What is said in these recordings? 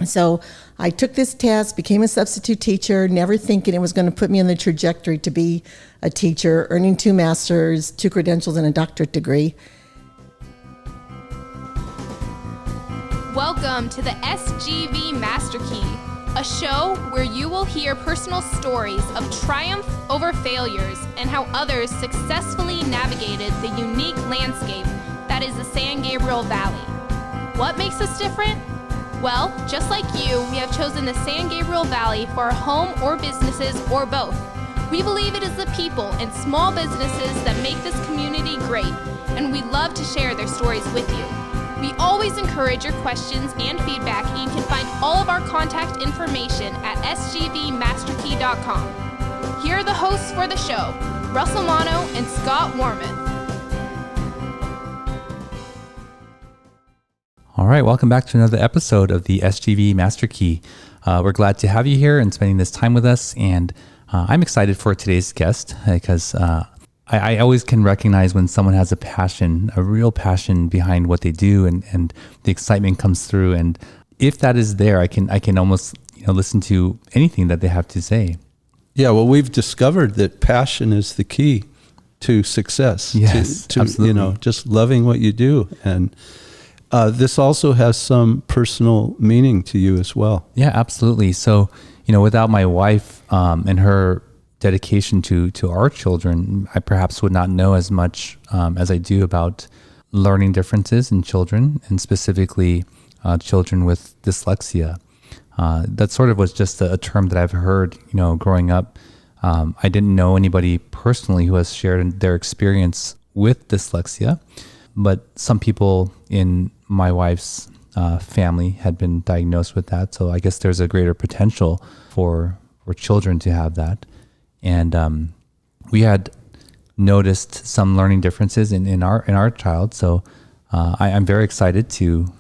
So I took this test, became a substitute teacher, never thinking it was going to put me on the trajectory to be a teacher, earning 2 masters, 2 credentials, and a doctorate degree. Welcome to the SGV Master Key, a show where you will hear personal stories of triumph over failures and how others successfully navigated the unique landscape that is the San Gabriel Valley. What makes us different? Well, just like you, we have chosen the San Gabriel Valley for our home or businesses or both. We believe it is the people and small businesses that make this community great, and we love to share their stories with you. We always encourage your questions and feedback, and you can find all of our contact information at sgvmasterkey.com. Here are the hosts for the show, Russell Mono and Scott Warmoth. All right, welcome back to another episode of the SGV Master Key. We're glad to have you here and spending this time with us, and I'm excited for today's guest because I always can recognize when someone has a passion, a real passion behind what they do, and the excitement comes through. And if that is there, I can almost listen to anything that they have to say. Yeah, well, we've discovered that passion is the key to success. Yes, to absolutely. Just loving what you do. And this also has some personal meaning to you as well. Yeah, absolutely. So, without my wife and her dedication to our children, I perhaps would not know as much as I do about learning differences in children, and specifically children with dyslexia. That sort of was just a term that I've heard, growing up. I didn't know anybody personally who has shared their experience with dyslexia, but some people in my wife's family had been diagnosed with that. So I guess there's a greater potential for children to have that. And we had noticed some learning differences in our child. So I'm very excited to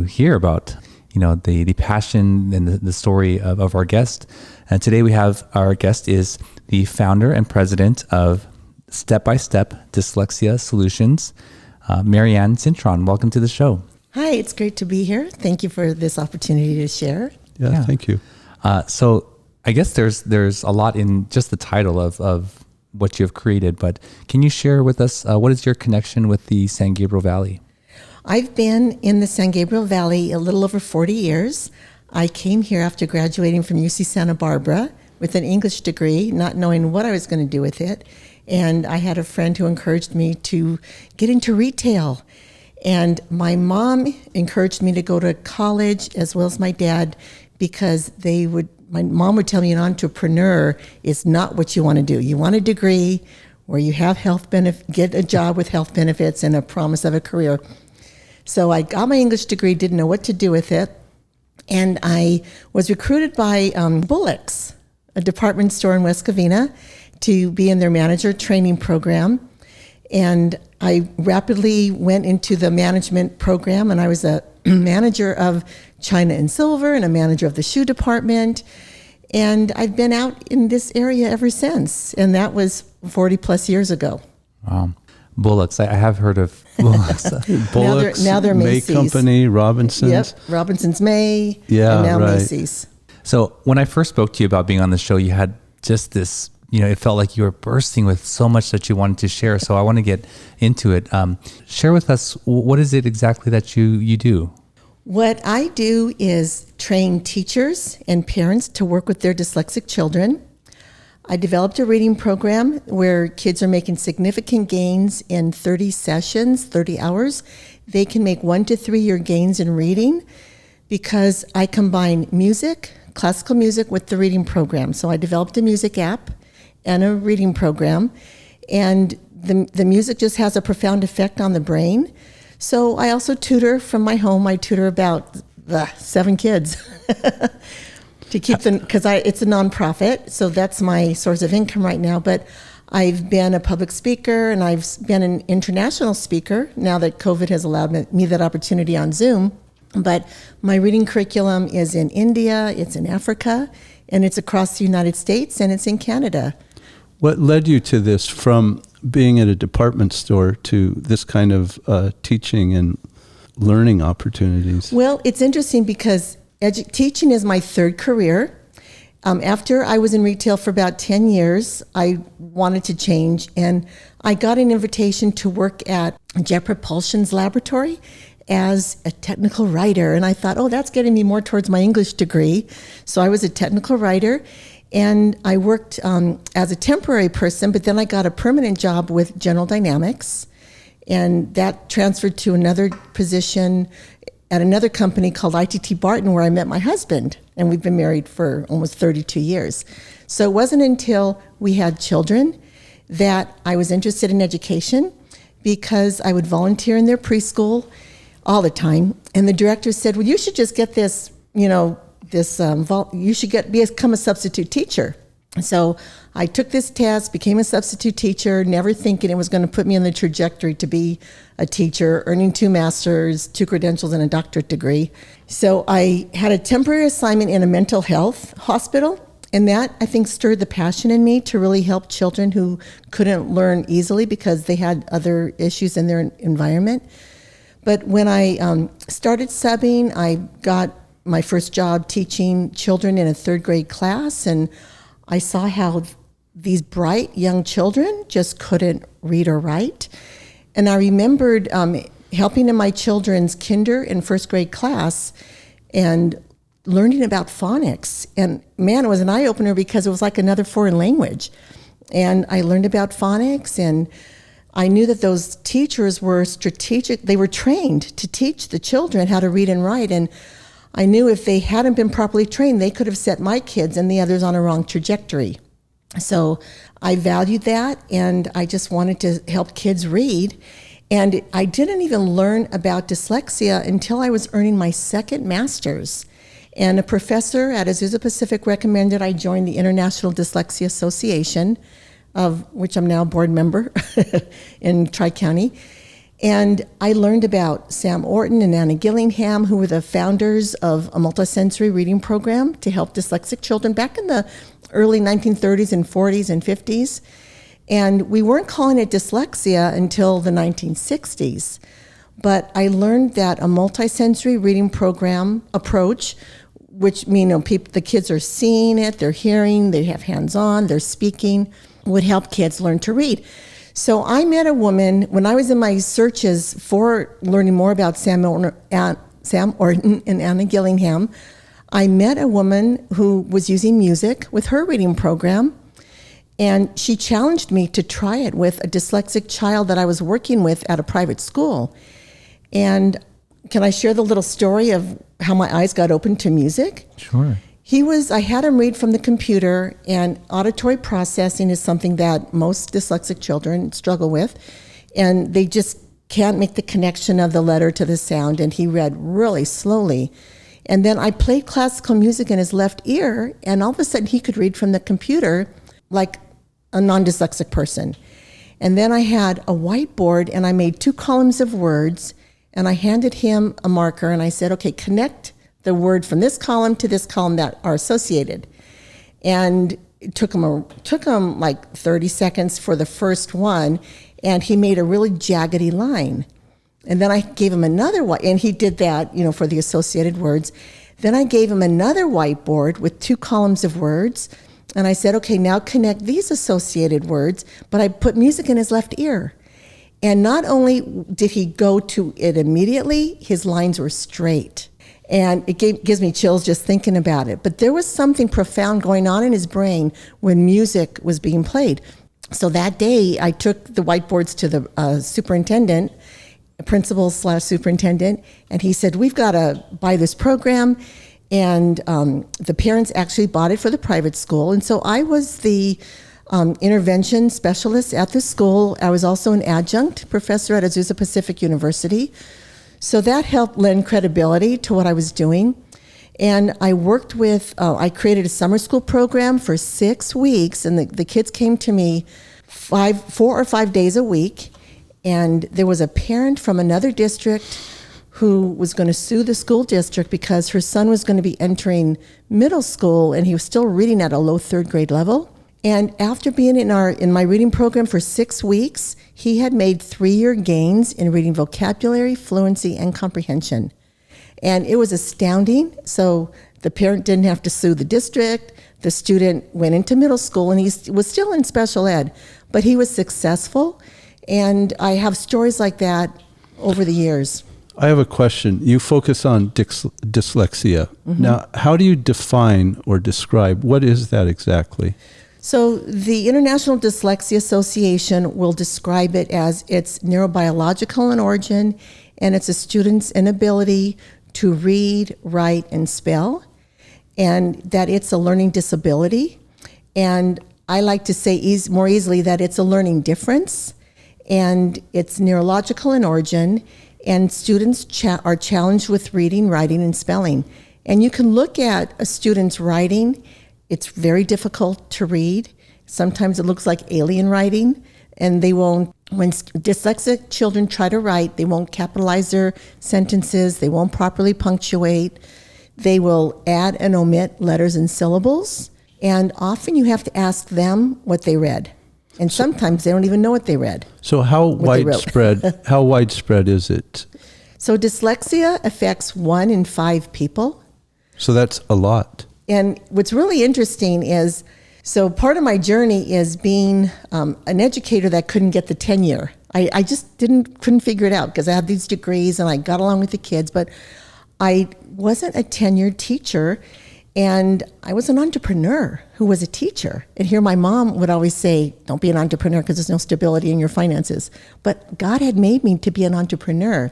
hear about the passion and the story of our guest. And today we have our guest is the founder and president of Step by Step Dyslexia Solutions, Marianne Cintron. Welcome to the show. Hi, it's great to be here. Thank you for this opportunity to share. Yeah. Thank you. So I guess there's a lot in just the title of what you have created, but can you share with us what is your connection with the San Gabriel Valley? I've been in the San Gabriel Valley a little over 40 years. I came here after graduating from UC Santa Barbara with an English degree, not knowing what I was going to do with it. And I had a friend who encouraged me to get into retail. And my mom encouraged me to go to college, as well as my dad, because my mom would tell me an entrepreneur is not what you want to do. You want a degree where you have get a job with health benefits and a promise of a career. So I got my English degree, didn't know what to do with it. And I was recruited by Bullock's, a department store in West Covina, to be in their manager training program. And I rapidly went into the management program, and I was a manager of China and Silver and a manager of the shoe department. And I've been out in this area ever since. And that was 40 plus years ago. Wow. Bullock's. I have heard of Bullock's. Bullock's, now they're May Macy's. Company, Robinson's. Yep, Robinson's May, Yeah, and now right. Macy's. So when I first spoke to you about being on the show, you had just this, it felt like you were bursting with so much that you wanted to share. So I want to get into it. Share with us, what is it exactly that you do? What I do is train teachers and parents to work with their dyslexic children. I developed a reading program where kids are making significant gains in 30 sessions, 30 hours. They can make 1 to 3 year gains in reading because I combine music, classical music, with the reading program. So I developed a music app and a reading program, and the music just has a profound effect on the brain. So I also tutor from my home. I tutor about 7 kids to keep them, because it's a nonprofit, so that's my source of income right now. But I've been a public speaker, and I've been an international speaker now that COVID has allowed me that opportunity on Zoom. But my reading curriculum is in India, it's in Africa, and it's across the United States, and it's in Canada. What led you to this, from being at a department store to this kind of teaching and learning opportunities? Well, it's interesting because Teaching is my third career. After I was in retail for about 10 years, I wanted to change, and I got an invitation to work at Jet Propulsion's laboratory as a technical writer. And I thought, oh, that's getting me more towards my English degree. So I was a technical writer, and I worked as a temporary person, but then I got a permanent job with General Dynamics, and that transferred to another position at another company called ITT Barton, where I met my husband, and we've been married for almost 32 years. So it wasn't until we had children that I was interested in education, because I would volunteer in their preschool all the time. And the director said, well, you should just get this, you should become a substitute teacher. So I took this test, became a substitute teacher, never thinking it was going to put me on the trajectory to be a teacher, earning 2 masters, 2 credentials, and a doctorate degree. So I had a temporary assignment in a mental health hospital, and that, I think, stirred the passion in me to really help children who couldn't learn easily because they had other issues in their environment. But when I started subbing, I got my first job teaching children in a 3rd grade class, and I saw how these bright young children just couldn't read or write. And I remembered helping in my children's kinder and 1st grade class and learning about phonics. And man, it was an eye-opener because it was like another foreign language. And I learned about phonics, and I knew that those teachers were strategic. They were trained to teach the children how to read and write. And I knew if they hadn't been properly trained, they could have set my kids and the others on a wrong trajectory. So I valued that, and I just wanted to help kids read. And I didn't even learn about dyslexia until I was earning my 2nd master's. And a professor at Azusa Pacific recommended I join the International Dyslexia Association, of which I'm now a board member in Tri-County. And I learned about Sam Orton and Anna Gillingham, who were the founders of a multisensory reading program to help dyslexic children back in the early 1930s and 40s and 50s. And we weren't calling it dyslexia until the 1960s. But I learned that a multisensory reading program approach, which means the kids are seeing it, they're hearing, they have hands-on, they're speaking, would help kids learn to read. So I met a woman, when I was in my searches for learning more about Sam Orton and Anna Gillingham, I met a woman who was using music with her reading program, and she challenged me to try it with a dyslexic child that I was working with at a private school. And can I share the little story of how my eyes got open to music? Sure. I had him read from the computer, and auditory processing is something that most dyslexic children struggle with, and they just can't make the connection of the letter to the sound, and he read really slowly. And then I played classical music in his left ear, and all of a sudden he could read from the computer like a non-dyslexic person. And then I had a whiteboard, and I made 2 columns of words, and I handed him a marker, and I said, okay, connect the word from this column to this column that are associated. And it took him like 30 seconds for the first one, and he made a really jaggedy line. And then I gave him another one, and he did that, for the associated words. Then I gave him another whiteboard with 2 columns of words, and I said, okay, now connect these associated words, but I put music in his left ear. And not only did he go to it immediately, his lines were straight. And it gives me chills just thinking about it. But there was something profound going on in his brain when music was being played. So that day, I took the whiteboards to the superintendent, principal/superintendent, and he said, we've got to buy this program. And the parents actually bought it for the private school. And so I was the intervention specialist at the school. I was also an adjunct professor at Azusa Pacific University. So that helped lend credibility to what I was doing. And I worked with, I created a summer school program for 6 weeks, and the kids came to me 4 or 5 days a week. And there was a parent from another district who was going to sue the school district because her son was going to be entering middle school, and he was still reading at a low 3rd grade level. And after being in my reading program for 6 weeks, he had made 3-year gains in reading vocabulary, fluency, and comprehension. And it was astounding. So the parent didn't have to sue the district. The student went into middle school, and he was still in special ed, but he was successful. And I have stories like that over the years. I have a question. You focus on dyslexia. Mm-hmm. Now, how do you define or describe, what is that exactly? So the International Dyslexia Association will describe it as it's neurobiological in origin, and it's a student's inability to read, write, and spell, and that it's a learning disability. And I like to say more easily that it's a learning difference, and it's neurological in origin, and students are challenged with reading, writing, and spelling. And you can look at a student's writing. It's very difficult to read. Sometimes it looks like alien writing, and when dyslexic children try to write, they won't capitalize their sentences, they won't properly punctuate, they will add and omit letters and syllables, and often you have to ask them what they read. And sometimes they don't even know what they read. So how widespread is it? So dyslexia affects 1 in 5 people. So that's a lot. And what's really interesting is, so part of my journey is being an educator that couldn't get the tenure. I just couldn't figure it out because I had these degrees and I got along with the kids, but I wasn't a tenured teacher. And I was an entrepreneur who was a teacher. And here my mom would always say, don't be an entrepreneur because there's no stability in your finances. But God had made me to be an entrepreneur.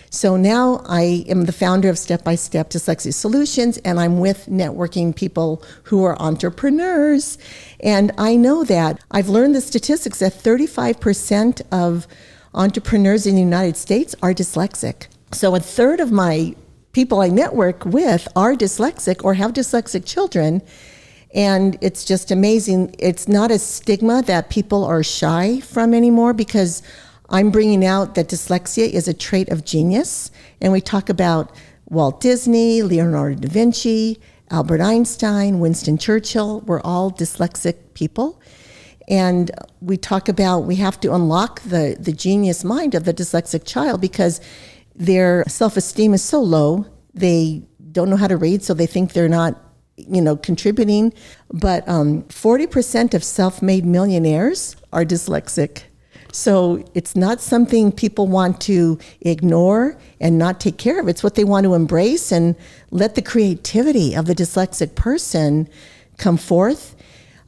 So now I am the founder of Step by Step Dyslexia Solutions, and I'm with networking people who are entrepreneurs. And I know that I've learned the statistics that 35% of entrepreneurs in the United States are dyslexic. So a third of my people I network with are dyslexic or have dyslexic children, and it's just amazing. It's not a stigma that people are shy from anymore, because I'm bringing out that dyslexia is a trait of genius, and we talk about Walt Disney, Leonardo da Vinci, Albert Einstein, Winston Churchill. We're all dyslexic people, and we talk about we have to unlock the genius mind of the dyslexic child, because their self-esteem is so low, they don't know how to read, so they think they're not, contributing. But 40% of self-made millionaires are dyslexic. So it's not something people want to ignore and not take care of. It's what they want to embrace and let the creativity of the dyslexic person come forth.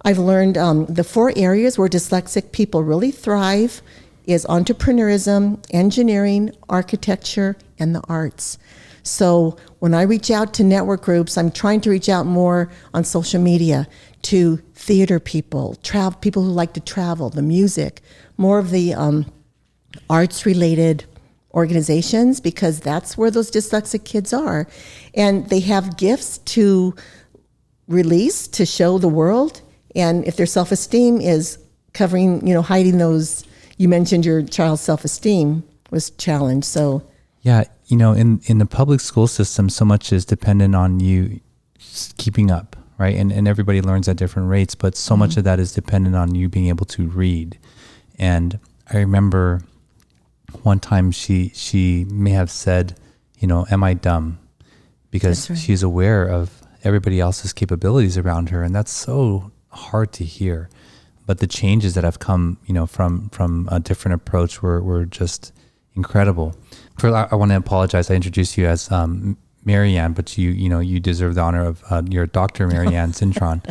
I've learned the 4 areas where dyslexic people really thrive is entrepreneurism, engineering, architecture, and the arts. So when I reach out to network groups, I'm trying to reach out more on social media to theater people, people who like to travel, the music, more of the arts-related organizations, because that's where those dyslexic kids are. And they have gifts to release, to show the world. And if their self-esteem is covering, hiding those. You mentioned your child's self-esteem was challenged, so. Yeah, in the public school system, so much is dependent on you keeping up, right? And everybody learns at different rates, but so much of that is dependent on you being able to read. And I remember one time she may have said, am I dumb? Because she's aware of everybody else's capabilities around her, and that's so hard to hear. But the changes that have come, from a different approach were just incredible. I want to apologize. I introduced you as Marianne, but you deserve the honor of your Dr. Marianne Cintron.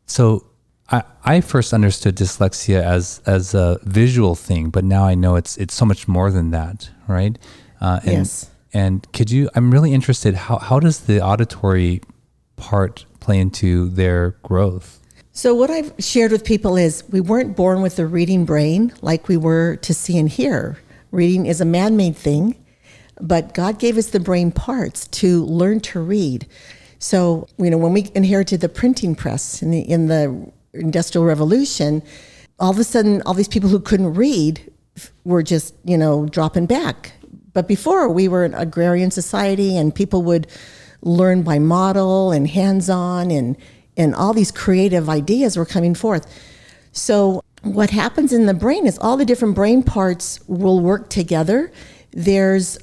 So I first understood dyslexia as a visual thing, but now I know it's so much more than that, right? Yes. And I'm really interested, how does the auditory part play into their growth? So what I've shared with people is we weren't born with a reading brain like we were to see and hear. Reading is a man-made thing, but God gave us the brain parts to learn to read. So, when we inherited the printing press in the Industrial Revolution, all of a sudden, all these people who couldn't read were just, dropping back. But before, we were an agrarian society, and people would learn by model and hands-on, and all these creative ideas were coming forth. So what happens in the brain is all the different brain parts will work together. There's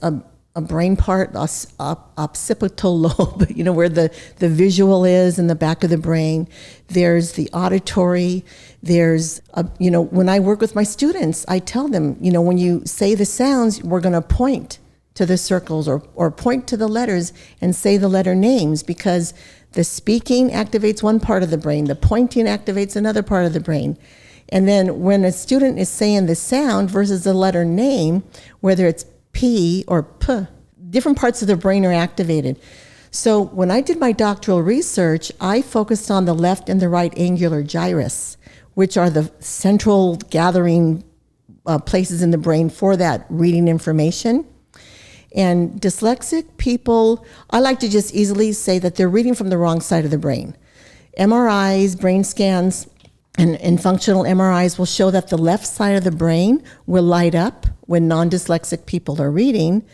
a brain part, occipital lobe, where the visual is in the back of the brain. There's the auditory. There's, when I work with my students, I tell them, when you say the sounds, we're going to point to the circles or point to the letters and say the letter names, because the speaking activates one part of the brain, the pointing activates another part of the brain. And then when a student is saying the sound versus the letter name, whether it's P or P, different parts of the brain are activated. So when I did my doctoral research, I focused on the left and the right angular gyrus, which are the central gathering places in the brain for that reading information. And dyslexic people, I like to just easily say that they're reading from the wrong side of the brain. MRIs, brain scans, and functional MRIs will show that the left side of the brain will light up when non-dyslexic people are reading.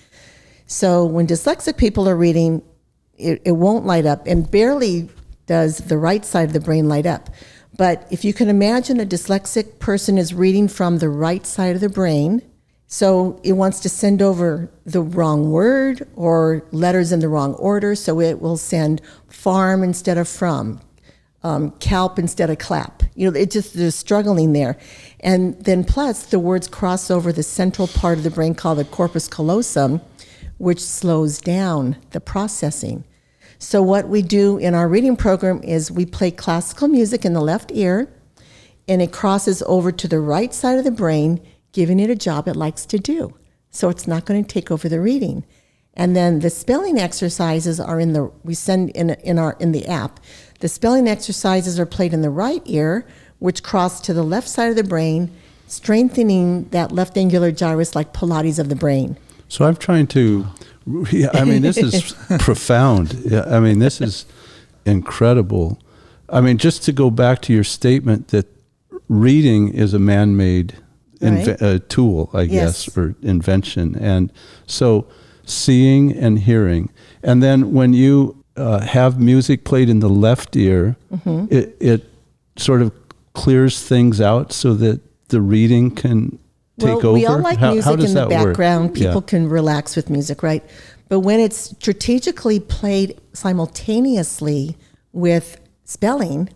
So when dyslexic people are reading, it won't light up, and barely does the right side of the brain light up. But if you can imagine a dyslexic person is reading from the right side of the brain, so it wants to send over the wrong word or letters in the wrong order, so it will send farm instead of from, calp instead of clap. They're struggling there. And then plus the words cross over the central part of the brain called the corpus callosum, which slows down the processing. So what we do in our reading program is we play classical music in the left ear, and it crosses over to the right side of the brain, giving it a job it likes to do. So it's not going to take over the reading. And then the spelling exercises are in the app. The spelling exercises are played in the right ear, which cross to the left side of the brain, strengthening that left angular gyrus like Pilates of the brain. So I'm trying to, this is profound. This is incredible. Just to go back to your statement that reading is a man-made tool, I guess, or invention. And so seeing and hearing. And then when you have music played in the left ear, it sort of clears things out so that the reading can take over? We all like music in the background. Work? People can relax with music, right? But when it's strategically played simultaneously with spelling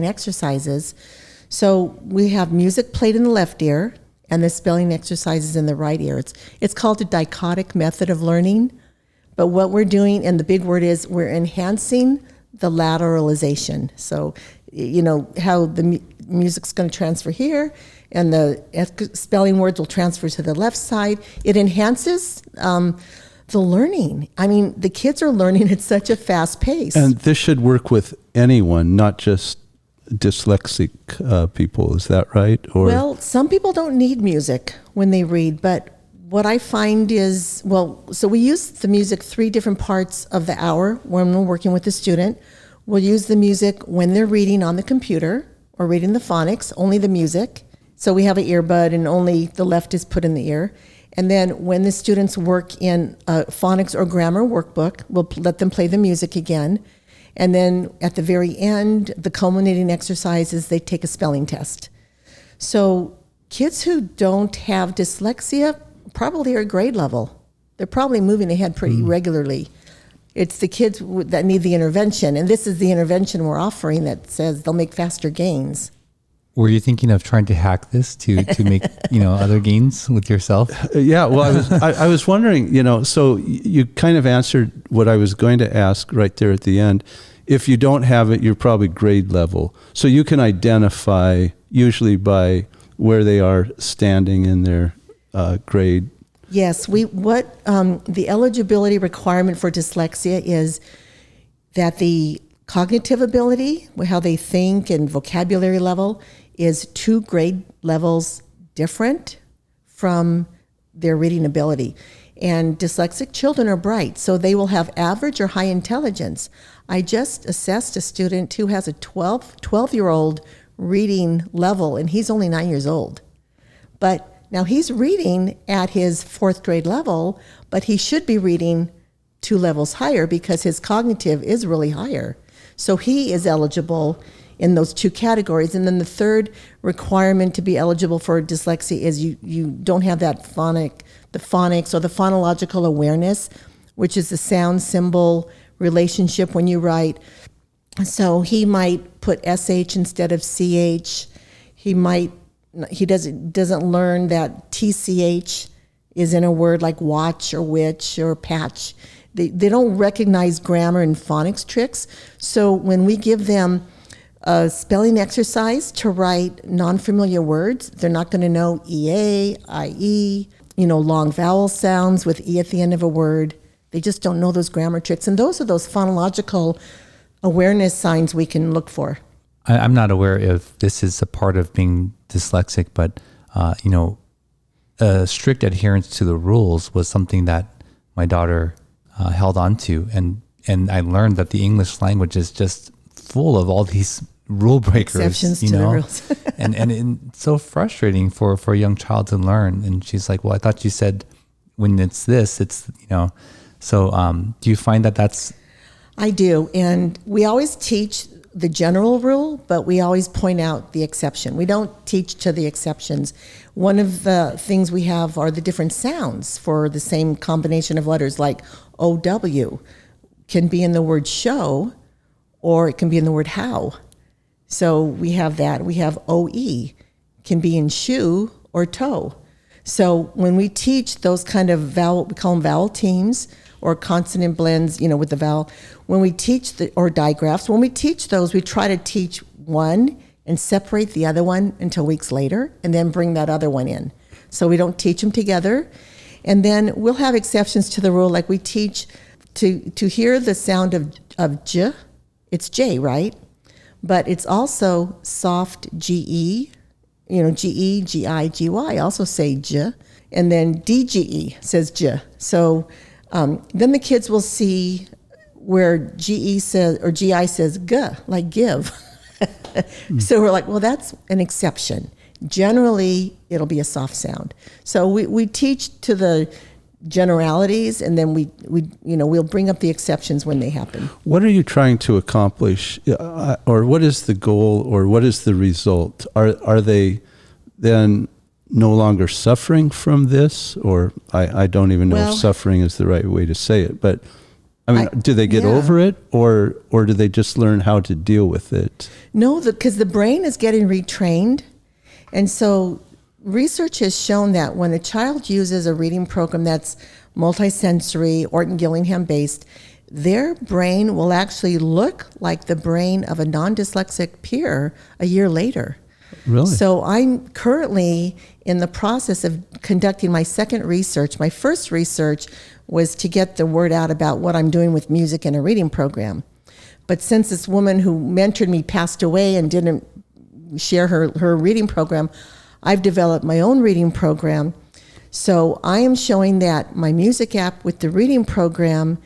exercises, so we have music played in the left ear and the spelling exercises in the right ear. It's called a dichotic method of learning. But what we're doing, and the big word is, we're enhancing the lateralization. So, how the music's going to transfer here, and the spelling words will transfer to the left side. It enhances the learning. The kids are learning at such a fast pace. And this should work with anyone, not just dyslexic people. Is that right? Well, some people don't need music when they read, but what I find is, so we use the music 3 different parts of the hour when we're working with the student. We'll use the music when they're reading on the computer or reading the phonics, only the music. So we have an earbud and only the left is put in the ear. And then when the students work in a phonics or grammar workbook, we'll let them play the music again. And then at the very end, the culminating exercise is they take a spelling test. So kids who don't have dyslexia probably are grade level. They're probably moving ahead pretty regularly. It's the kids that need the intervention, and this is the intervention we're offering that says they'll make faster gains. Were you thinking of trying to hack this to make other gains with yourself? Yeah, well, I was wondering, so you kind of answered what I was going to ask right there at the end. If you don't have it, you're probably grade level. So you can identify usually by where they are standing in their grade. Yes, the eligibility requirement for dyslexia is that the cognitive ability, how they think and vocabulary level, is 2 grade levels different from their reading ability. And dyslexic children are bright, so they will have average or high intelligence. I just assessed a student who has a 12-year-old reading level, and he's only 9 years old. But now he's reading at his 4th grade level, but he should be reading 2 levels higher because his cognitive is really higher. So he is eligible in those 2 categories. And then the third requirement to be eligible for dyslexia is you don't have that the phonics or the phonological awareness, which is the sound symbol relationship when you write. So he might put SH instead of CH. He doesn't learn that TCH is in a word like watch or witch or patch. They don't recognize grammar and phonics tricks. So when we give them a spelling exercise to write non-familiar words, they're not going to know EA, IE, long vowel sounds with E at the end of a word. They just don't know those grammar tricks. And those are those phonological awareness signs we can look for. I'm not aware if this is a part of being dyslexic, but, strict adherence to the rules was something that my daughter held on to. And I learned that the English language is just full of all these rule breakers, exceptions to the rules. and it's so frustrating for a young child to learn. And she's like, well, I thought you said when it's this, it's, So do you find that that's... I do. And we always teach the general rule, but we always point out the exception. We don't teach to the exceptions. One of the things we have are the different sounds for the same combination of letters, like OW can be in the word show, or it can be in the word how. So we have that. We have OE, can be in shoe or toe. So when we teach those kind of vowel, we call them vowel teams, or consonant blends, with the vowel. When we teach or digraphs, when we teach those, we try to teach one and separate the other one until weeks later, and then bring that other one in. So we don't teach them together. And then we'll have exceptions to the rule, like we teach to hear the sound of J, it's J, right? But it's also soft GE, GE, GI, GY also say J, and then DGE says J. So then the kids will see where GE says, or GI says G, like give. So we're like, well, that's an exception. Generally, it'll be a soft sound. So we teach to the generalities, and then we'll bring up the exceptions when they happen. What are you trying to accomplish, or what is the goal, or what is the result? Are they then no longer suffering from this, or I don't even know if suffering is the right way to say it, but do they get over it, or do they just learn how to deal with it? No, because the brain is getting retrained. And so research has shown that when a child uses a reading program that's multisensory, Orton-Gillingham based, their brain will actually look like the brain of a non-dyslexic peer a year later. Really? So I'm currently in the process of conducting my second research. My first research was to get the word out about what I'm doing with music in a reading program. But since this woman who mentored me passed away and didn't share her reading program, I've developed my own reading program. So I am showing that my music app with the reading program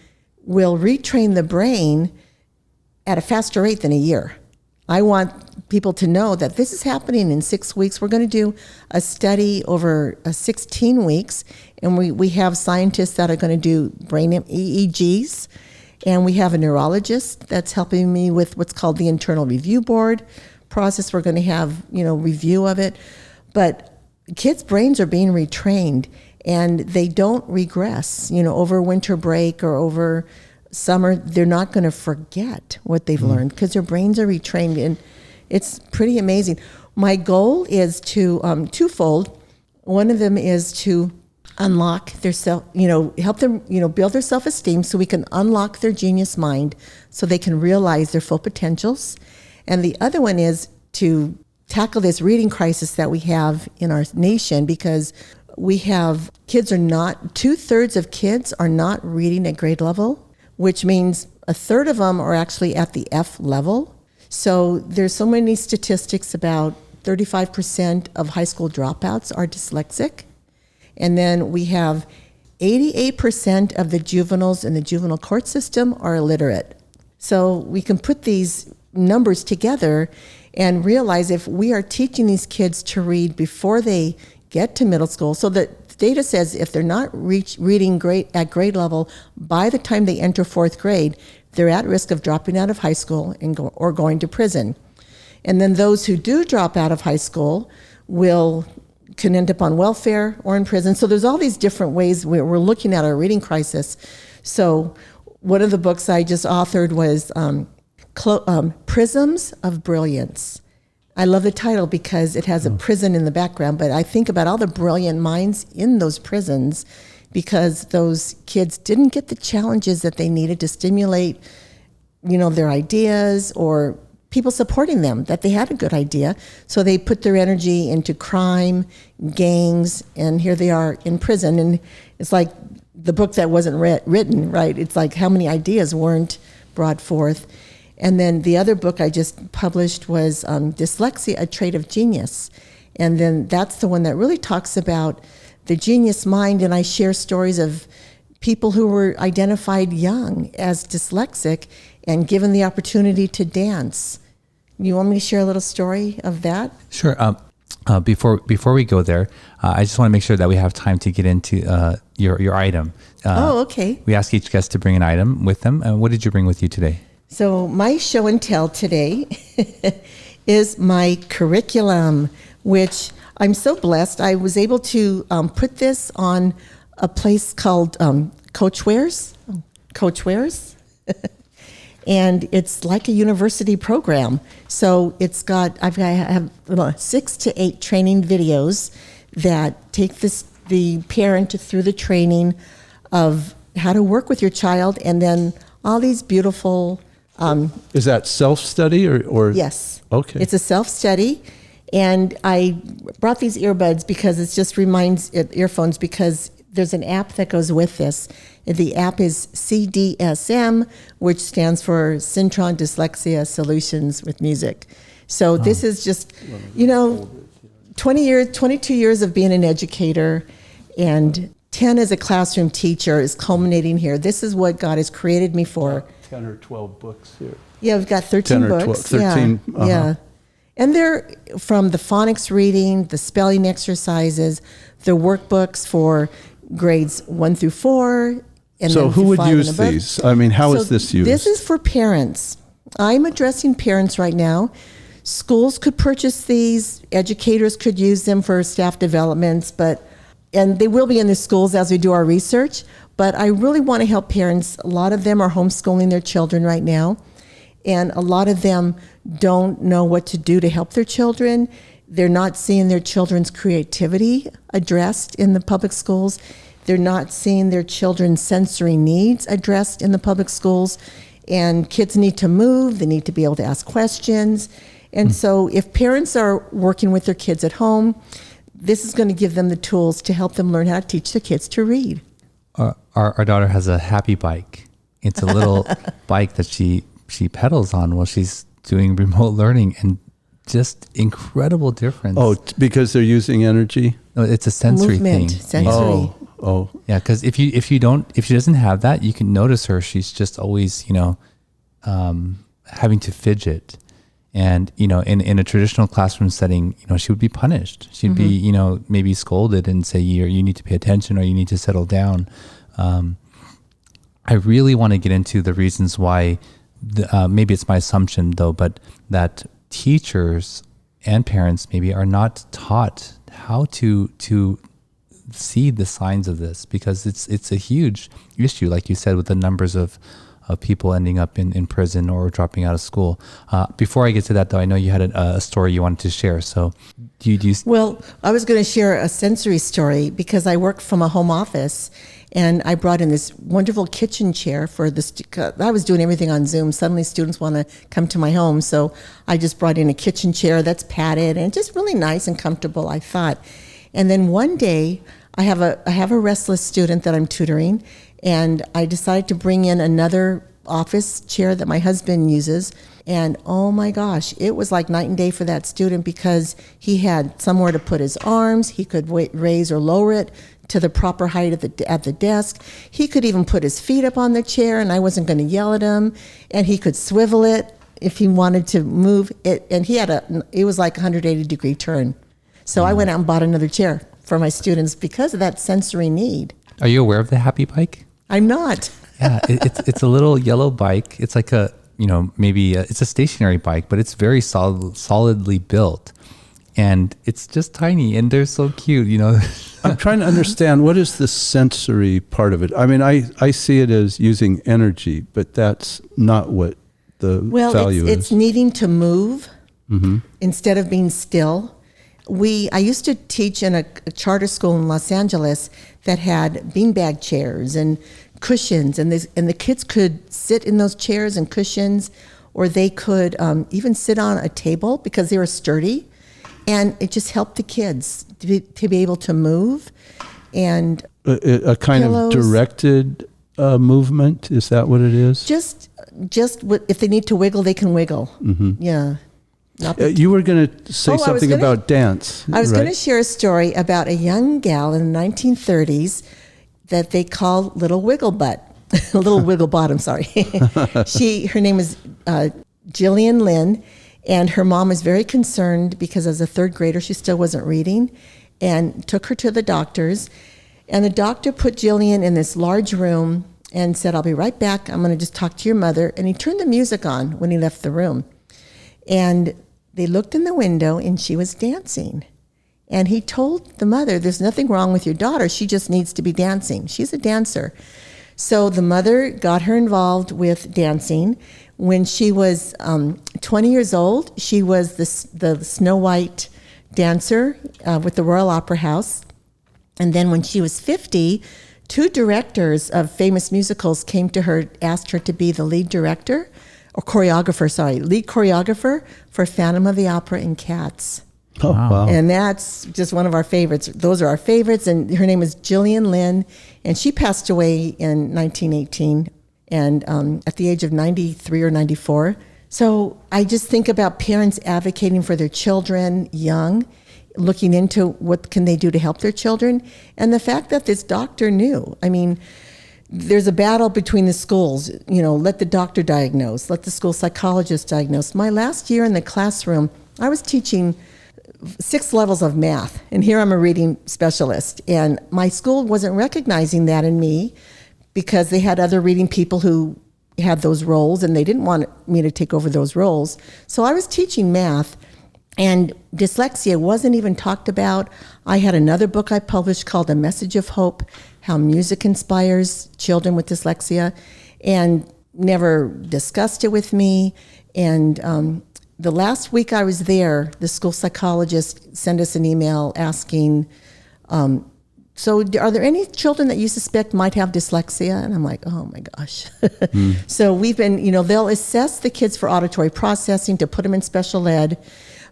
will retrain the brain at a faster rate than a year. I want people to know that this is happening in 6 weeks. We're going to do a study over 16 weeks, and we have scientists that are going to do brain EEGs, and we have a neurologist that's helping me with what's called the internal review board process. We're going to have, review of it. But kids' brains are being retrained, and they don't regress. Over winter break or over summer, they're not going to forget what they've learned because their brains are retrained, and it's pretty amazing. My goal is to twofold. One of them is to unlock their self, help them, build their self-esteem so we can unlock their genius mind so they can realize their full potentials. And the other one is to tackle this reading crisis that we have in our nation, because we have two-thirds of kids are not reading at grade level, which means a third of them are actually at the F level. So there's so many statistics about 35% of high school dropouts are dyslexic. And then we have 88% of the juveniles in the juvenile court system are illiterate. So we can put these numbers together and realize if we are teaching these kids to read before they get to middle school, so that the data says if they're not reading at grade level by the time they enter fourth grade, they're at risk of dropping out of high school or going to prison. And then those who do drop out of high school will can end up on welfare or in prison. So there's all these different ways we're looking at our reading crisis. So one of the books I just authored was Prisms of Brilliance. I love the title because it has a prison in the background, but I think about all the brilliant minds in those prisons because those kids didn't get the challenges that they needed to stimulate, their ideas or people supporting them, that they had a good idea. So they put their energy into crime, gangs, and here they are in prison. And it's like the book that wasn't written, right? It's like how many ideas weren't brought forth. And then the other book I just published was Dyslexia, A Trait of Genius. And then that's the one that really talks about the genius mind. And I share stories of people who were identified young as dyslexic and given the opportunity to dance. You want me to share a little story of that? Sure. Before we go there, I just want to make sure that we have time to get into your item. Okay. We ask each guest to bring an item with them. What did you bring with you today? So my show and tell today is my curriculum, which I'm so blessed. I was able to put this on a place called Coachwares. And it's like a university program. So I have 6 to 8 training videos that take the parent through the training of how to work with your child, and then all these beautiful. Is that self-study or? Yes. Okay. It's a self-study. And I brought these earbuds because it just earphones, because there's an app that goes with this. The app is CDSM, which stands for Cintron Dyslexia Solutions with Music. So this is just, 22 years of being an educator and 10 as a classroom teacher is culminating here. This is what God has created me for. 10 or 12 books here. Yeah, we've got 13 10 or books. 12, 13. Yeah. Yeah. And they're from the phonics reading, the spelling exercises, the workbooks for grades 1 through 4. And so then who would 5 use and above. these? I mean, how is this used? This is for parents. I'm addressing parents right now. Schools could purchase these. Educators could use them for staff developments, and they will be in the schools as we do our research. But I really want to help parents. A lot of them are homeschooling their children right now, and a lot of them don't know what to do to help their children. They're not seeing their children's creativity addressed in the public schools. They're not seeing their children's sensory needs addressed in the public schools. And kids need to move. They need to be able to ask questions. And so if parents are working with their kids at home, this is going to give them the tools to help them learn how to teach their kids to read. Our daughter has a happy bike. It's a little bike that she pedals on while she's doing remote learning, and just incredible difference. Oh, because they're using energy? No, it's a sensory Movement, thing. sensory. Oh. Yeah, because if she doesn't have that, you can notice her. She's just always, having to fidget. And, in a traditional classroom setting, she would be punished. She'd be, maybe scolded and say, you need to pay attention, or you need to settle down. I really want to get into the reasons why, maybe it's my assumption though, but that teachers and parents maybe are not taught how to see the signs of this, because it's a huge issue, like you said, with the numbers of people ending up in prison or dropping out of school. Before I get to that, though, I know you had a story you wanted to share. So do you... Well, I was going to share a sensory story because I work from a home office, and I brought in this wonderful kitchen chair for I was doing everything on Zoom. Suddenly students want to come to my home. So I just brought in a kitchen chair that's padded and just really nice and comfortable, I thought. And then one day I have a restless student that I'm tutoring, and I decided to bring in another office chair that my husband uses. And oh my gosh, it was like night and day for that student, because he had somewhere to put his arms. He could raise or lower it to the proper height at the desk. He could even put his feet up on the chair, and I wasn't going to yell at him. And he could swivel it if he wanted to move it. And it was like a 180-degree turn. So I went out and bought another chair for my students because of that sensory need. Are you aware of the Happy Bike? I'm not. Yeah, it's a little yellow bike. It's like it's a stationary bike, but it's very solidly built. and it's just tiny, and they're so cute, I'm trying to understand, what is the sensory part of it? I mean, I see it as using energy, but that's not what the value is. It's needing to move instead of being still. I used to teach in a charter school in Los Angeles that had beanbag chairs and cushions, and the kids could sit in those chairs and cushions, or they could even sit on a table because they were sturdy, and it just helped the kids to be able to move. And a kind pillows, of directed movement, is that what it is? Just if they need to wiggle, they can wiggle. Yeah. You were going to say something about dance. I was going to share a story about a young gal in the 1930s that they called Little Wigglebutt. Little Wigglebot, I'm sorry. Her name is Jillian Lynn, and her mom was very concerned because as a third grader, she still wasn't reading, and took her to the doctors. And the doctor put Jillian in this large room and said, "I'll be right back. I'm going to just talk to your mother." And he turned the music on when he left the room. And they looked in the window, and she was dancing. And he told the mother, "There's nothing wrong with your daughter. She just needs to be dancing. She's a dancer." So the mother got her involved with dancing. When she was 20 years old, she was the Snow White dancer with the Royal Opera House. And then when she was 50, two directors of famous musicals came to her, asked her to be the lead choreographer for Phantom of the Opera and Cats. Oh, wow. And that's just one of our favorites. Those are our favorites. And her name is Jillian Lynn, and she passed away in 1918 and at the age of 93 or 94. So I just think about parents advocating for their children young, looking into what can they do to help their children. And the fact that this doctor knew, I mean, there's a battle between the schools, let the doctor diagnose, let the school psychologist diagnose. My last year in the classroom, I was teaching 6 levels of math, and here I'm a reading specialist. And my school wasn't recognizing that in me because they had other reading people who had those roles, and they didn't want me to take over those roles. So I was teaching math, and dyslexia wasn't even talked about. I had another book I published called A Message of Hope, How Music Inspires Children with Dyslexia, and never discussed it with me. And the last week I was there, the school psychologist sent us an email asking, so are there any children that you suspect might have dyslexia? And I'm like, oh my gosh. So we've been, they'll assess the kids for auditory processing to put them in special ed,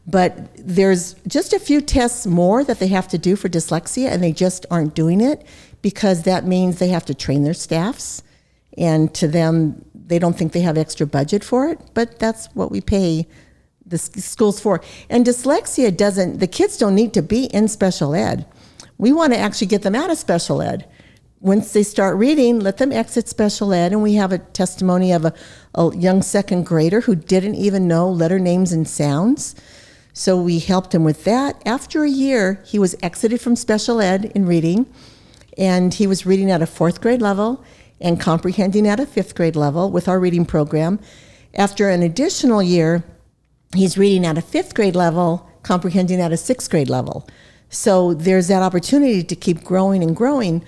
but there's just a few tests more that they have to do for dyslexia, and they just aren't doing it because that means they have to train their staffs, and to them, they don't think they have extra budget for it, but that's what we pay the schools for. And dyslexia the kids don't need to be in special ed. We want to actually get them out of special ed. Once they start reading, let them exit special ed. And we have a testimony of a young second grader who didn't even know letter names and sounds. So we helped him with that. After a year, he was exited from special ed in reading, and he was reading at a 4th grade level and comprehending at a 5th grade level with our reading program. After an additional year, he's reading at a 5th grade level, comprehending at a 6th grade level. So there's that opportunity to keep growing and growing,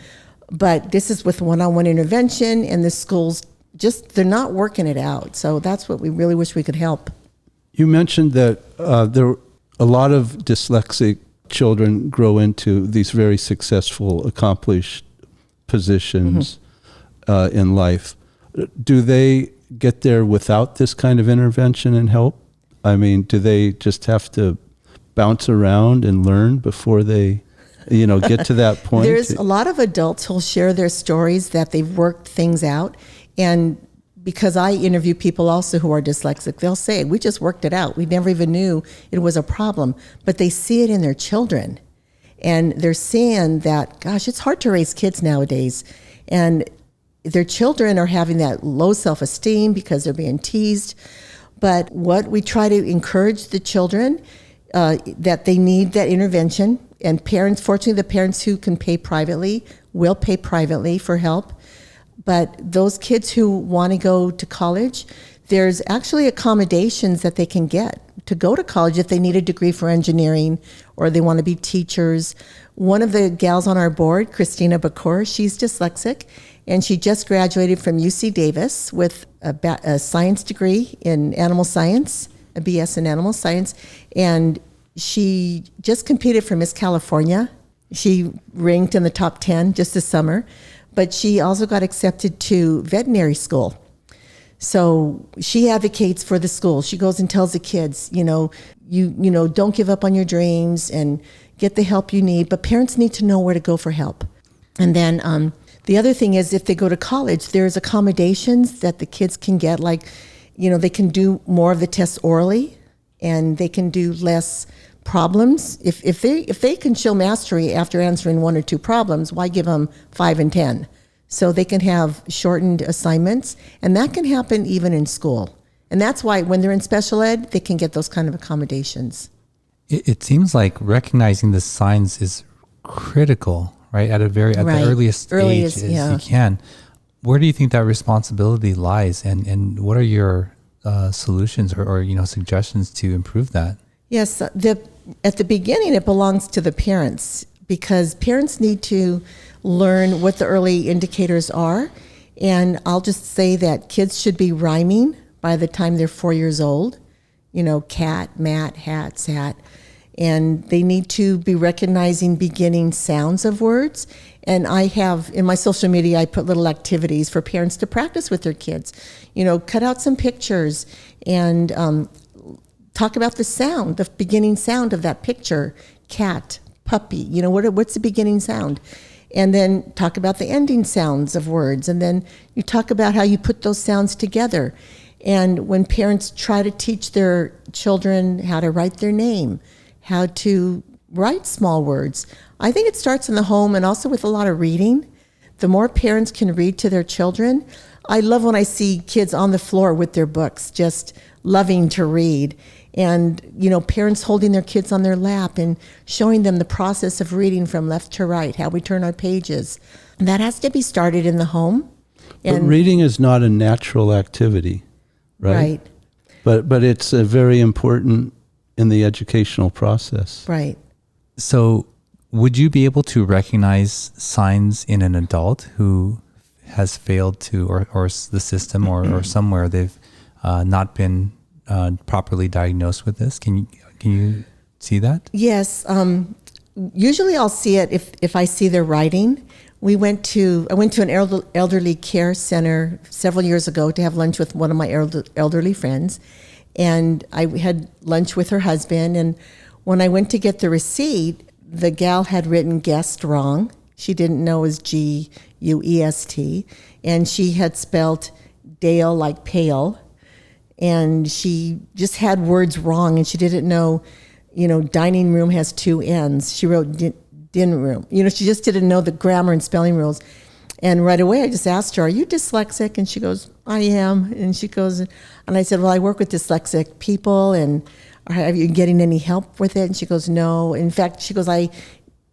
but this is with one-on-one intervention, and the schools they're not working it out. So that's what we really wish we could help. You mentioned that a lot of dyslexic children grow into these very successful, accomplished positions in life. Do they get there without this kind of intervention and help? I mean, do they just have to bounce around and learn before they, get to that point? There's a lot of adults who'll share their stories that they've worked things out. And because I interview people also who are dyslexic, they'll say, we just worked it out. We never even knew it was a problem. But they see it in their children. And they're seeing that, gosh, it's hard to raise kids nowadays. And their children are having that low self-esteem because they're being teased. But what we try to encourage the children, that they need that intervention. And parents, fortunately, the parents who can pay privately will pay privately for help. But those kids who want to go to college, there's actually accommodations that they can get to go to college if they need a degree for engineering or they want to be teachers. One of the gals on our board, Christina Bacour, she's dyslexic, and she just graduated from UC Davis with a science degree in animal science, a BS in animal science, and she just competed for Miss California. She ranked in the top 10 just this summer, but she also got accepted to veterinary school. So she advocates for the school. She goes and tells the kids, you know, don't give up on your dreams and get the help you need, but parents need to know where to go for help. And then the other thing is if they go to college, there's accommodations that the kids can get, like, you know, they can do more of the tests orally and they can do less problems. If they can show mastery after answering 1 or 2 problems, why give them 5 and 10? So they can have shortened assignments, and that can happen even in school. And that's why when they're in special ed, they can get those kind of accommodations. It seems like recognizing the signs is critical, right? At the earliest stage as you can. Where do you think that responsibility lies, and what are your solutions or suggestions to improve that? Yes, at the beginning, it belongs to the parents, because parents need to learn what the early indicators are. And I'll just say that kids should be rhyming by the time they're 4 years old. You know, cat, mat, hat, sat. And they need to be recognizing beginning sounds of words. And I have, in my social media, I put little activities for parents to practice with their kids. You know, cut out some pictures and talk about the sound, the beginning sound of that picture. Cat, puppy, you know, what's the beginning sound? And then talk about the ending sounds of words. And then you talk about how you put those sounds together. And when parents try to teach their children how to write their name, how to write small words, I think it starts in the home and also with a lot of reading. The more parents can read to their children. I love when I see kids on the floor with their books, just loving to read. And, you know, parents holding their kids on their lap and showing them the process of reading from left to right, how we turn our pages. And that has to be started in the home. But reading is not a natural activity, right? But it's very important in the educational process. Right. So would you be able to recognize signs in an adult who has failed to, or the system or somewhere they've not been properly diagnosed with this? Can you see that? Yes. Usually I'll see it if I see their writing. I went to an elderly care center several years ago to have lunch with one of my elderly friends. And I had lunch with her husband. And when I went to get the receipt, the gal had written guest wrong. She didn't know it was Guest. And she had spelt Dale like pale. And she just had words wrong, and she didn't know, dining room has 2 N's. She wrote din room. She just didn't know the grammar and spelling rules. And right away I just asked her, "Are you dyslexic?" And she goes, "I am." And she goes, and I said, "Well, I work with dyslexic people, and are you getting any help with it?" And she goes, "No." In fact, she goes, "I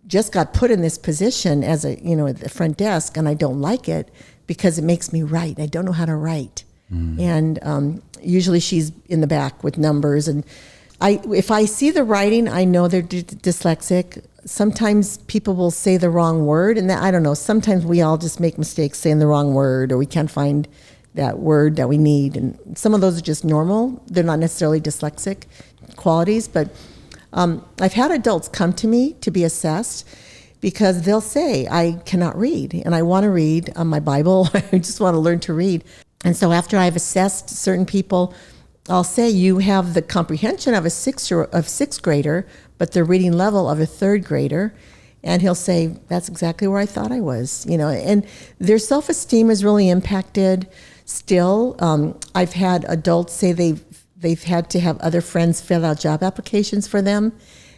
just got put in this position as at the front desk, and I don't like it because it makes me write. I don't know how to write." And usually she's in the back with numbers. And if I see the writing, I know they're dyslexic. Sometimes people will say the wrong word, and I don't know. Sometimes we all just make mistakes saying the wrong word, or we can't find that word that we need. And some of those are just normal. They're not necessarily dyslexic qualities. But I've had adults come to me to be assessed because they'll say, "I cannot read, and I want to read my Bible. I just want to learn to read." And so after I've assessed certain people, I'll say, "You have the comprehension of a sixth grader, but the reading level of a 3rd grader." And he'll say, "That's exactly where I thought I was." And their self-esteem is really impacted still. I've had adults say they've had to have other friends fill out job applications for them,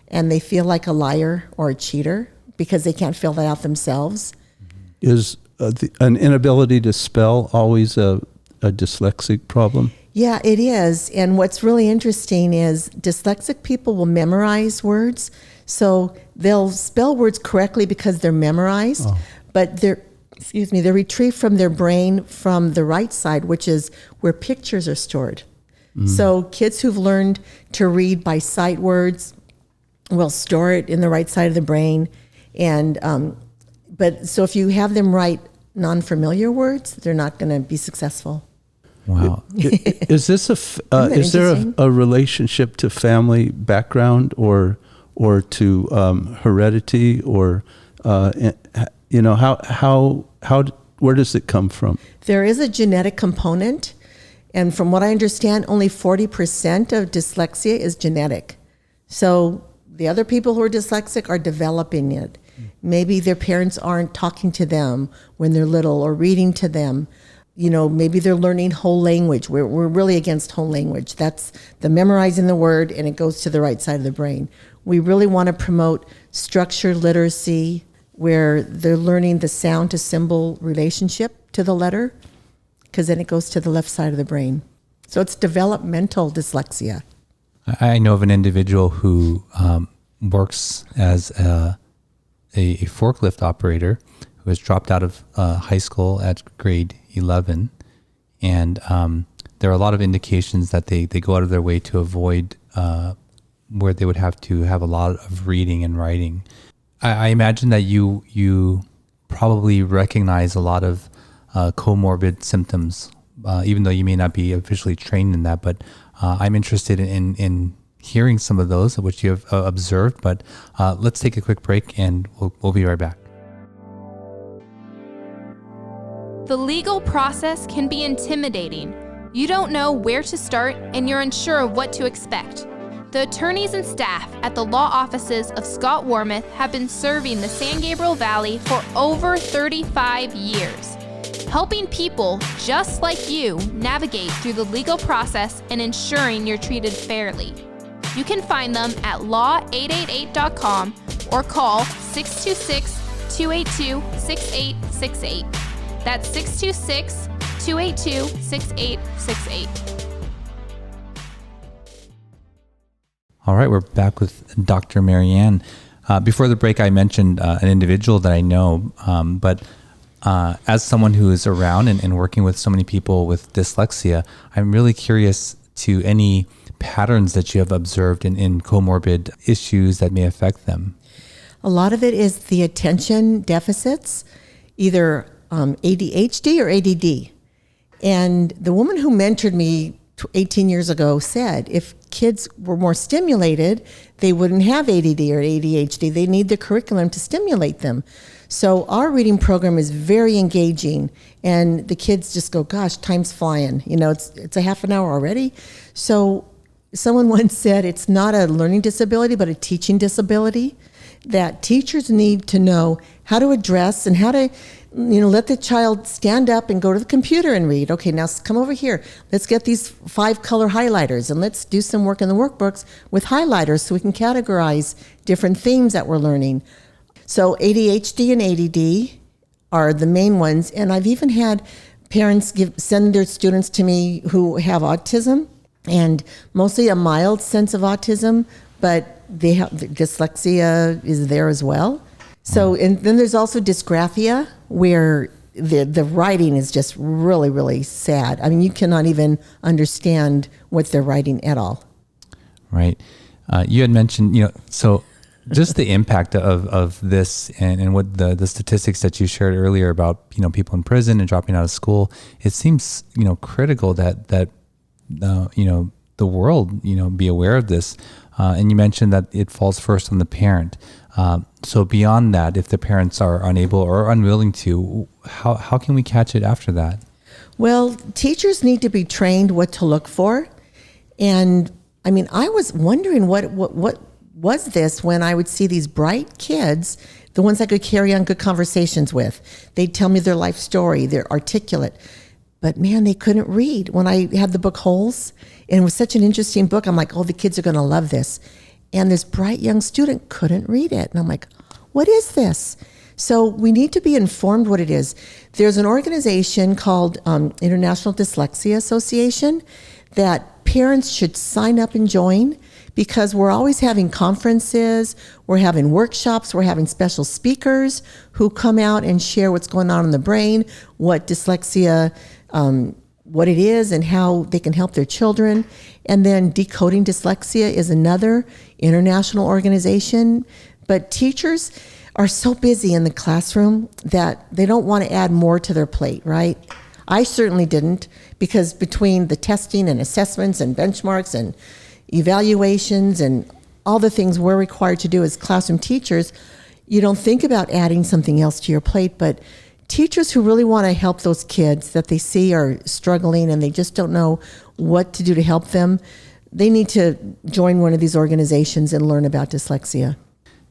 and they feel like a liar or a cheater because they can't fill that out themselves. Is an inability to spell always a dyslexic problem? Yeah, it is. And what's really interesting is dyslexic people will memorize words. So they'll spell words correctly because they're memorized, but they're retrieved from their brain from the right side, which is where pictures are stored. So kids who've learned to read by sight words will store it in the right side of the brain. And but so if you have them write non-familiar words, they're not going to be successful. Wow. Is this is there a relationship to family background or to heredity, or how where does it come from? There is a genetic component, and from what I understand, only 40% of dyslexia is genetic. So the other people who are dyslexic are developing it. Maybe their parents aren't talking to them when they're little or reading to them. Maybe they're learning whole language. We're really against whole language. That's the memorizing the word and it goes to the right side of the brain. We really want to promote structured literacy where they're learning the sound to symbol relationship to the letter, because then it goes to the left side of the brain. So it's developmental dyslexia. I know of an individual who works as a forklift operator who has dropped out of high school at grade 11. And there are a lot of indications that they go out of their way to avoid where they would have to have a lot of reading and writing. I imagine that you probably recognize a lot of comorbid symptoms, even though you may not be officially trained in that. But I'm interested in hearing some of those, which you have observed. But let's take a quick break and we'll be right back. The legal process can be intimidating. You don't know where to start and you're unsure of what to expect. The attorneys and staff at the law offices of Scott Wormuth have been serving the San Gabriel Valley for over 35 years, helping people just like you navigate through the legal process and ensuring you're treated fairly. You can find them at law888.com or call 626-282-6868. That's 626-282-6868. All right, we're back with Dr. Marianne. Before the break, I mentioned an individual that I know, but as someone who is around and working with so many people with dyslexia, I'm really curious to any patterns that you have observed in comorbid issues that may affect them. A lot of it is the attention deficits, either ADHD or ADD. And the woman who mentored me 18 years ago said if kids were more stimulated, they wouldn't have ADD or ADHD. They need the curriculum to stimulate them. So our reading program is very engaging, and the kids just go, gosh, time's flying. It's a half an hour already. So someone once said it's not a learning disability, but a teaching disability, that teachers need to know how to address and how to let the child stand up and go to the computer and read. Okay, now come over here. Let's get these 5 color highlighters and let's do some work in the workbooks with highlighters so we can categorize different themes that we're learning. So ADHD and ADD are the main ones. And I've even had parents send their students to me who have autism, and mostly a mild sense of autism, but they have dyslexia is there as well. So, and then there's also dysgraphia, where the writing is just really, really sad. I mean, you cannot even understand what they're writing at all. Right. You had mentioned, so just the impact of this and what the statistics that you shared earlier about, people in prison and dropping out of school, it seems, critical that the world, be aware of this. And you mentioned that it falls first on the parent. So beyond that, if the parents are unable or unwilling to, how can we catch it after that? Well, teachers need to be trained what to look for. And I mean, I was wondering what was this when I would see these bright kids, the ones I could carry on good conversations with. They'd tell me their life story, they're articulate. But man, they couldn't read. When I had the book Holes, and it was such an interesting book, I'm like, oh, the kids are going to love this. And this bright young student couldn't read it. And I'm like, what is this? So we need to be informed what it is. There's an organization called International Dyslexia Association that parents should sign up and join, because we're always having conferences, we're having workshops, we're having special speakers who come out and share what's going on in the brain, what dyslexia what it is and how they can help their children. And then Decoding Dyslexia is another international organization. But teachers are so busy in the classroom that they don't want to add more to their plate, right? I certainly didn't, because between the testing and assessments and benchmarks and evaluations and all the things we're required to do as classroom teachers, you don't think about adding something else to your plate. But teachers who really want to help those kids that they see are struggling and they just don't know what to do to help them, they need to join one of these organizations and learn about dyslexia.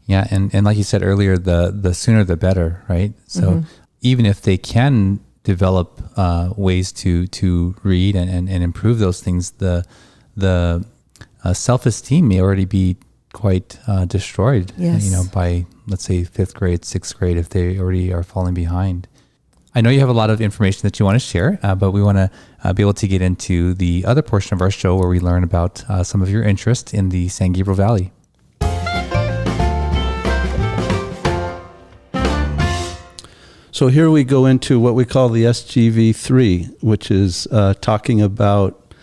Yeah, and like you said earlier, the sooner the better, right? So even if they can develop ways to read and improve those things, the self-esteem may already be quite destroyed, Yes. by, let's say, 5th grade, 6th grade, if they already are falling behind. I know you have a lot of information that you want to share, but we want to be able to get into the other portion of our show where we learn about some of your interest in the San Gabriel Valley. So here we go into what we call the SGV3, which is talking about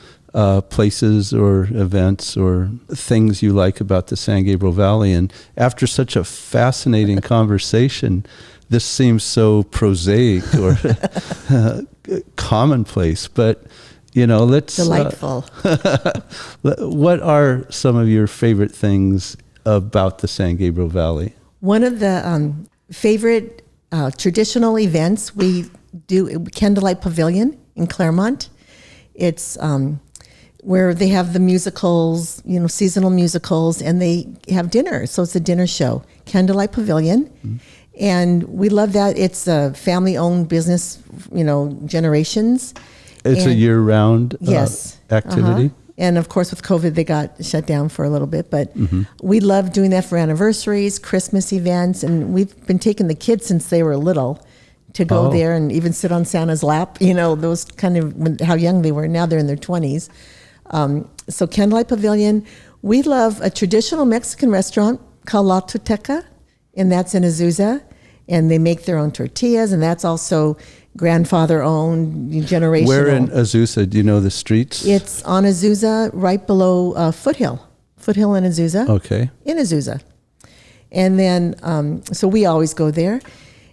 places or events or things you like about the San Gabriel Valley. And after such a fascinating conversation, this seems so prosaic or commonplace. But, let's... Delightful. What are some of your favorite things about the San Gabriel Valley? One of the favorite traditional events we do, Candlelight Pavilion in Claremont. It's where they have the musicals, seasonal musicals, and they have dinner. So it's a dinner show, Candlelight Pavilion. Mm-hmm. And we love that. It's a family-owned business, generations. It's a year-round yes. activity? And of course, with COVID, they got shut down for a little bit. But we love doing that for anniversaries, Christmas events. And we've been taking the kids since they were little to go there and even sit on Santa's lap, those kind of, how young they were. Now they're in their 20s. So Candlelight Pavilion. We love a traditional Mexican restaurant called La Tuteca, and that's in Azusa. And they make their own tortillas, and that's also grandfather-owned, generational. Where in Azusa? Do you know the streets? It's on Azusa, right below Foothill in Azusa. Okay. In Azusa. And then, so we always go there.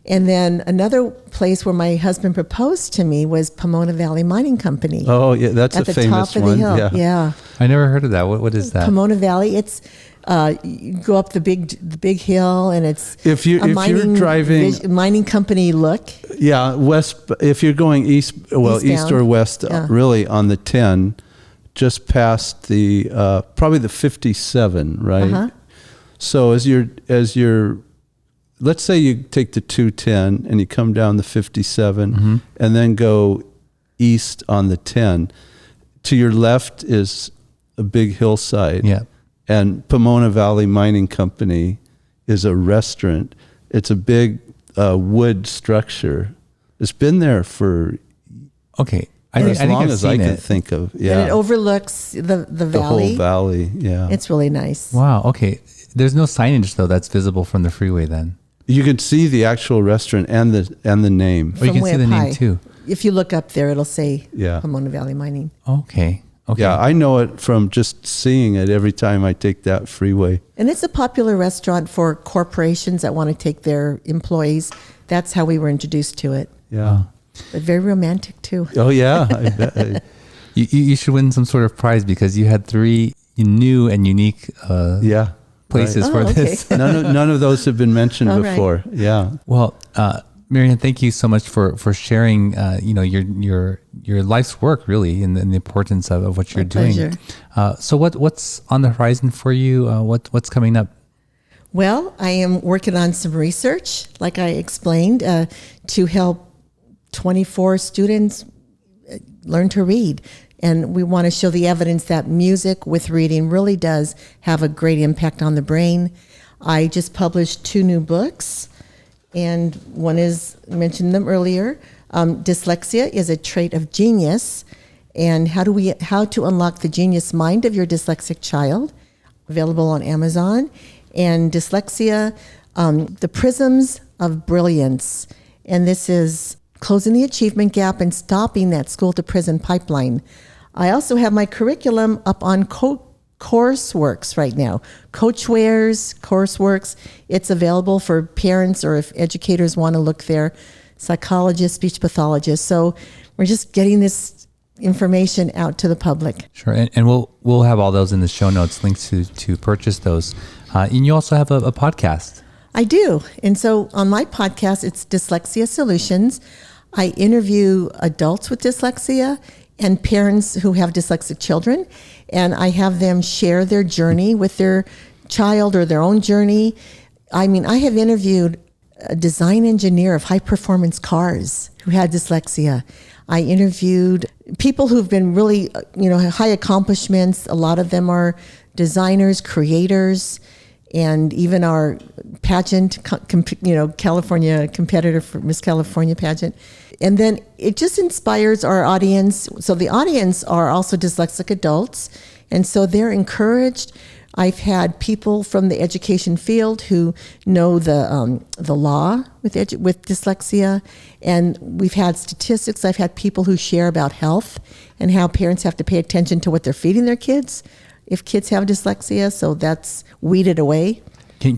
And then another place where my husband proposed to me was Pomona Valley Mining Company. Oh, yeah, that's at a the famous top of one. the hill. Yeah. I never heard of that. What is that? Pomona Valley. It's you go up the big hill, and it's if you're driving mining company look. Yeah, west. If you're going east or west, really on the 10, just past the probably the 57, right? Uh-huh. So as you're, let's say you take the 210 and you come down the 57, and then go east on the 10. To your left is a big hillside. Yeah. And Pomona Valley Mining Company is a restaurant. It's a big wood structure. It's been there for as long as I can think of. Yeah, and it overlooks the valley. The whole valley. Yeah, it's really nice. Wow. Okay. There's no signage though that's visible from the freeway. Then you can see the actual restaurant and the name. Or you can see the name too. If you look up there, it'll say Pomona Valley Mining. Okay. Yeah, I know it from just seeing it every time I take that freeway. And it's a popular restaurant for corporations that want to take their employees. That's how we were introduced to it. Yeah. But very romantic too. Oh, yeah. I bet. You should win some sort of prize because you had 3 new and unique places for this. None of those have been mentioned before. Right. Yeah. Well, Marianne, thank you so much for sharing, your life's work really and the importance of what you're doing. So what's on the horizon for you? What's coming up? Well, I am working on some research, like I explained, to help 24 students learn to read. And we want to show the evidence that music with reading really does have a great impact on the brain. I just published 2 new books. And one is, I mentioned them earlier, Dyslexia is a Trait of Genius, and how to unlock the genius mind of your dyslexic child, available on Amazon. And Dyslexia, the Prisms of Brilliance, and this is closing the achievement gap and stopping that school to prison pipeline. I also have my curriculum up on Courseworks right now. Coachwares, Courseworks. It's available for parents or if educators want to look there. Psychologists, speech pathologists. So we're just getting this information out to the public. Sure, and we'll have all those in the show notes, links to purchase those. And you also have a podcast. I do. And so on my podcast, it's Dyslexia Solutions. I interview adults with dyslexia and parents who have dyslexic children, and I have them share their journey with their child or their own journey. I mean, I have interviewed a design engineer of high-performance cars who had dyslexia. I interviewed people who've been really, high accomplishments. A lot of them are designers, creators, and even our pageant, California competitor for Miss California pageant. And then it just inspires our audience. So the audience are also dyslexic adults, and so they're encouraged. I've had people from the education field who know the law with dyslexia, and we've had statistics. I've had people who share about health and how parents have to pay attention to what they're feeding their kids if kids have dyslexia, so that's weeded away. Can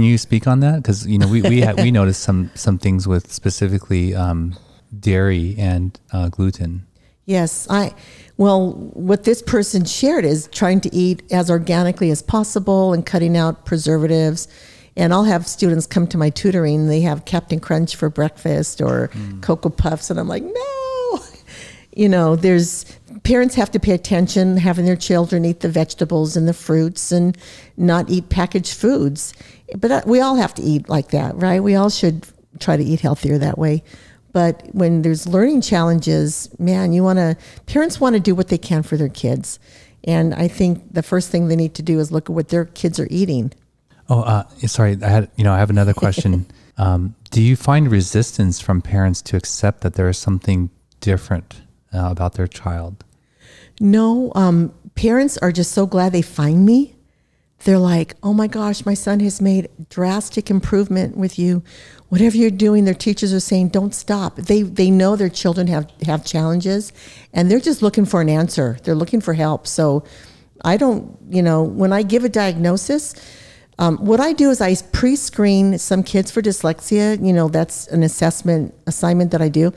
you speak on that? Because we noticed some things with specifically dairy and gluten. Yes, what this person shared is trying to eat as organically as possible and cutting out preservatives. And I'll have students come to my tutoring. They have Captain Crunch for breakfast or Cocoa Puffs, and I'm like, no. Parents have to pay attention, having their children eat the vegetables and the fruits and not eat packaged foods. But we all have to eat like that, right? We all should try to eat healthier that way. But when there's learning challenges, man, parents want to do what they can for their kids. And I think the first thing they need to do is look at what their kids are eating. Oh, sorry. I have another question. Do you find resistance from parents to accept that there is something different about their child? No, parents are just so glad they find me. They're like, oh my gosh, my son has made drastic improvement with you. Whatever you're doing, their teachers are saying, don't stop. They know their children have challenges, and they're just looking for an answer. They're looking for help. So I don't, when I give a diagnosis, what I do is I pre-screen some kids for dyslexia. That's an assignment that I do.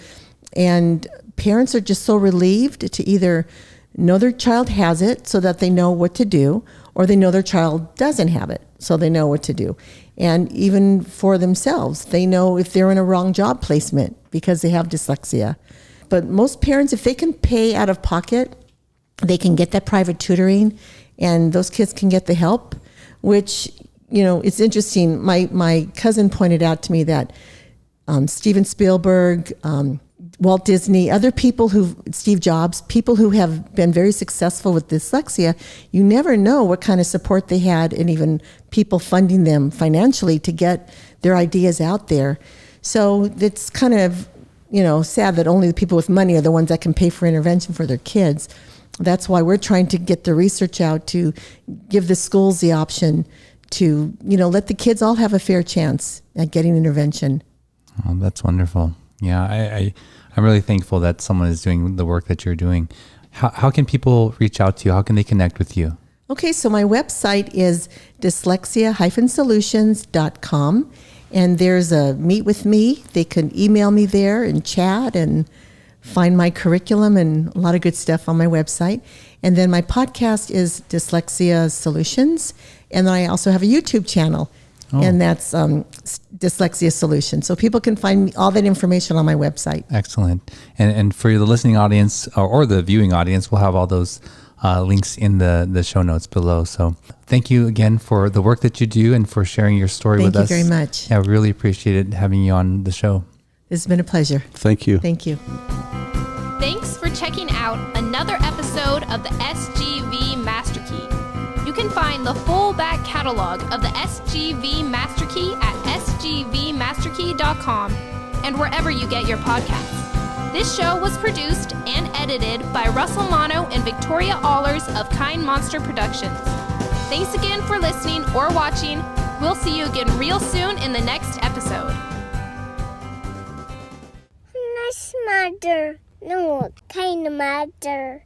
And parents are just so relieved to either know their child has it so that they know what to do, or they know their child doesn't have it so they know what to do. And even for themselves, they know if they're in a wrong job placement because they have dyslexia. But most parents, if they can pay out of pocket, they can get that private tutoring, and those kids can get the help, which, it's interesting. My cousin pointed out to me that Steven Spielberg, Walt Disney, other people Steve Jobs, people who have been very successful with dyslexia, you never know what kind of support they had, and even people funding them financially to get their ideas out there. So it's kind of, sad that only the people with money are the ones that can pay for intervention for their kids. That's why we're trying to get the research out to give the schools the option to, let the kids all have a fair chance at getting intervention. Oh, that's wonderful. Yeah, I'm really thankful that someone is doing the work that you're doing. How can people reach out to you? How can they connect with you? Okay, so my website is dyslexia-solutions.com, and there's a Meet with Me. They can email me there and chat and find my curriculum and a lot of good stuff on my website. And then my podcast is Dyslexia Solutions, and then I also have a YouTube channel. And that's Dyslexia Solutions. So people can find all that information on my website. Excellent. And for the listening audience or the viewing audience, we'll have all those links in the show notes below. So thank you again for the work that you do and for sharing your story with us. Thank you very much. Yeah, I really appreciated having you on the show. It's been a pleasure. Thank you. Thank you. Thanks for checking out another episode of the SGV Master Key. You can find the full back catalog of the SGV Master Key at sgvmasterkey.com and wherever you get your podcasts. This show was produced and edited by Russell Mono and Victoria Allers of Kind Monster Productions. Thanks again for listening or watching. We'll see you again real soon in the next episode. matter. No kind of matter.